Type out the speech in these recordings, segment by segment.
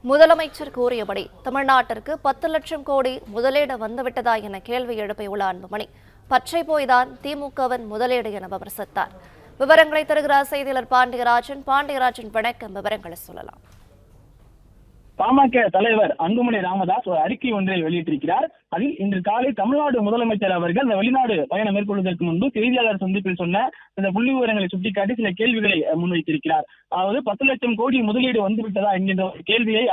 முதலமைச்சர் கூறியபடி தமிழ்நாட்டிற்கு 10 லட்சம் கோடி முதலீடு வந்துவிட்டதா என கேள்வி எழுப்பியுள்ள அன்புமணி, பச்சை போய்தான் திமுகவின் முதலீடு என விமர்சித்தார். விவரங்களை தருகிறார் செய்தியாளர் பாண்டியராஜன். வணக்கம், விவரங்களை சொல்லலாம். பாமக தலைவர் அன்புமணி ராமதாஸ் ஒரு அறிக்கை ஒன்றை வெளியிட்டிருக்கிறார். அதில் இன்று காலை தமிழ்நாடு முதலமைச்சர் அவர்கள் இந்த வெளிநாடு பயணம் மேற்கொள்வதற்கு முன்பு செய்தியாளர் சந்திப்பில் சொன்ன இந்த புள்ளி விவரங்களை சுட்டிக்காட்டி சில கேள்விகளை முன்வைத்திருக்கிறார். அதாவது 10 லட்சம் கோடி முதலீடு வந்துவிட்டதா என்கின்ற ஒரு கேள்வியை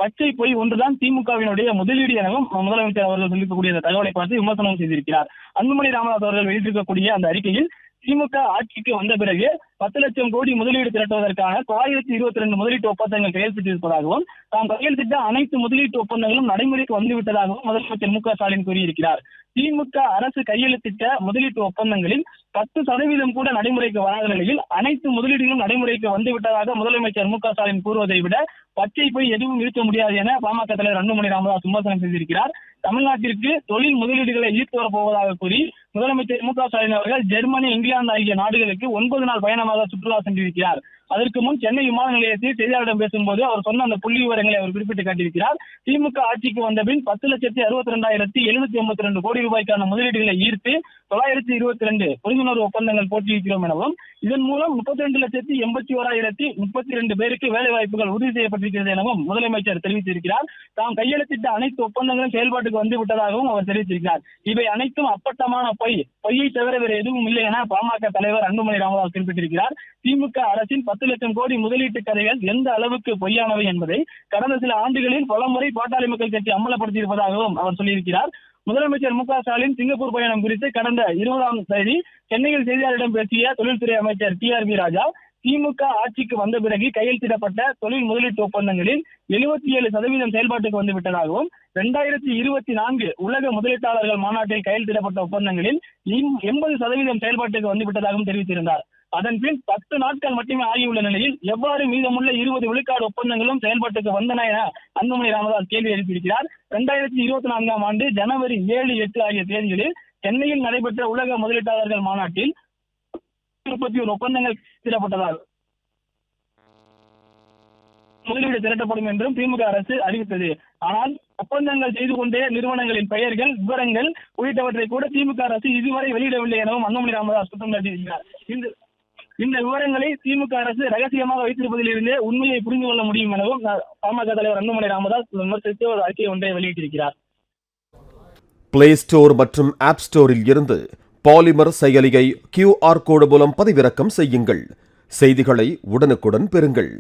பச்சை பொய் ஒன்றுதான் திமுகவினுடைய முதலீடு எனவும் முதலமைச்சர் அவர்கள் சொல்லிக்கக்கூடிய அந்த தகவலை பார்த்து விமர்சனம் செய்திருக்கிறார். அன்புமணி ராமதாஸ் அவர்கள் வெளியிட்டிருக்கக்கூடிய அந்த அறிக்கையில் திமுக ஆட்சிக்கு வந்த பிறகு 10 லட்சம் கோடி முதலீடு திரட்டுவதற்கான 1022 முதலீட்டு ஒப்பந்தங்கள் கையெழுத்திட்டிருப்பதாகவும் தாம் கையெழுத்திட்ட அனைத்து முதலீட்டு ஒப்பந்தங்களும் நடைமுறைக்கு வந்துவிட்டதாகவும் முதலமைச்சர் மு.க.ஸ்டாலின் கூறியிருக்கிறார். திமுக அரசு கையெழுத்திட்ட முதலீட்டு ஒப்பந்தங்களில் 10% கூட நடைமுறைக்கு வராத நிலையில் அனைத்து முதலீடுகளும் நடைமுறைக்கு வந்துவிட்டதாக முதலமைச்சர் மு.க.ஸ்டாலின் கூறுவதை விட பச்சை போய் எதுவும் இருக்க முடியாது என பாமக தலைவர் அன்புமணி ராமதாஸ் விமர்சனம் செய்திருக்கிறார். தமிழ்நாட்டிற்கு தொழில் முதலீடுகளை ஈர்த்து வரப்போவதாக கூறி முதலமைச்சர் மு.க.ஸ்டாலின் அவர்கள் ஜெர்மனி, இங்கிலாந்து ஆகிய நாடுகளுக்கு 9 நாள் பயணமாக சுற்றுலா சென்றிருக்கிறார். அதற்கு முன் சென்னை விமான நிலையத்தில் செய்தியாளர்களிடம் பேசும்போது அவர் சொன்ன அந்த புள்ளி விவரங்களை அவர் குறிப்பிட்டு காட்டியிருக்கிறார். திமுக ஆட்சிக்கு வந்த பின் 10,62,782 கோடி ரூபாய்க்கான முதலீடுகளை ஈர்த்து 922 புரிந்துணர்வு ஒப்பந்தங்கள் போட்டியிருக்கிறோம் எனவும் இதன் மூலம் 32,81,032 பேருக்கு வேலை வாய்ப்புகள் உறுதி செய்யப்பட்டிருக்கிறது எனவும் முதலமைச்சர் தெரிவித்திருக்கிறார். தாம் கையெழுத்திட்ட அனைத்து ஒப்பந்தங்களும் செயல்பாட்டுக்கு வந்து விட்டதாகவும் அவர் தெரிவித்திருக்கிறார். இவை அனைத்தும் அப்பட்டமான பொய்யை தவிர வேறு எதுவும் இல்லை என பாமக தலைவர் அன்புமணி ராமதாஸ் குறிப்பிட்டிருக்கிறார். திமுக அரசின் 10 லட்சம் கோடி முதலீட்டு கதைகள் எந்த அளவுக்கு பொய்யானவை என்பதை கடந்த சில ஆண்டுகளில் பலமுறை பாட்டாளி மக்கள் கட்சி அமலப்படுத்தியிருப்பதாகவும் அவர் சொல்லியிருக்கிறார். முதலமைச்சர் மு.க.ஸ்டாலின் சிங்கப்பூர் பயணம் குறித்து கடந்த 20ஆம் தேதி சென்னையில் செய்தியாளர்களிடம் பேசிய தொழில்துறை அமைச்சர் TRV ராஜா, திமுக ஆட்சிக்கு வந்த பிறகு கையெழுத்திடப்பட்ட தொழில் முதலீட்டு ஒப்பந்தங்களில் 77% செயல்பாட்டுக்கு வந்துவிட்டதாகவும் 2024 உலக முதலீட்டாளர்கள் மாநாட்டில் கையெழுத்திடப்பட்ட ஒப்பந்தங்களில் 80% செயல்பாட்டுக்கு வந்துவிட்டதாகவும் தெரிவித்திருந்தார். அதன் பின் 10 நாட்கள் மட்டுமே ஆகியுள்ள நிலையில் எவ்வாறு மீதமுள்ள 20 விழுக்காடு ஒப்பந்தங்களும் செயல்பாட்டுக்கு வந்தன என அன்புமணி ராமதாஸ் கேள்வி எழுப்பியிருக்கிறார். 2024ஆம் ஆண்டு ஜனவரி 7, 8 ஆகிய தேதிகளில் சென்னையில் நடைபெற்ற உலக முதலீட்டாளர்கள் மாநாட்டில் 31 ஒப்பந்தங்கள் திரட்டப்பட்டதாக முதலீடு திரட்டப்படும் என்றும் திமுக அரசு அறிவித்தது. ஆனால் ஒப்பந்தங்கள் செய்து கொண்டே நிறுவனங்களின் பெயர்கள், விவரங்கள் உள்ளிட்டவற்றை கூட திமுக அரசு இதுவரை வெளியிடவில்லை எனவும் அன்புமணி ராமதாஸ் குற்றம் சாட்டியிருக்கிறார். இந்த விவரங்களை திமுக அரசு ரகசியமாக வைத்திருப்பதிலிருந்தே உண்மையை புரிந்து கொள்ள முடியும் எனவும் பாமக தலைவர் அன்புமணி ராமதாஸ் விமர்சித்து ஒரு அறிக்கை ஒன்றை வெளியிட்டிருக்கிறார். பிளே ஸ்டோர் மற்றும் ஆப் ஸ்டோரில் இருந்து பாலிமர் செயலியை QR கோடு மூலம் பதிவிறக்கம் செய்யுங்கள். செய்திகளை உடனுக்குடன் பெறுங்கள்.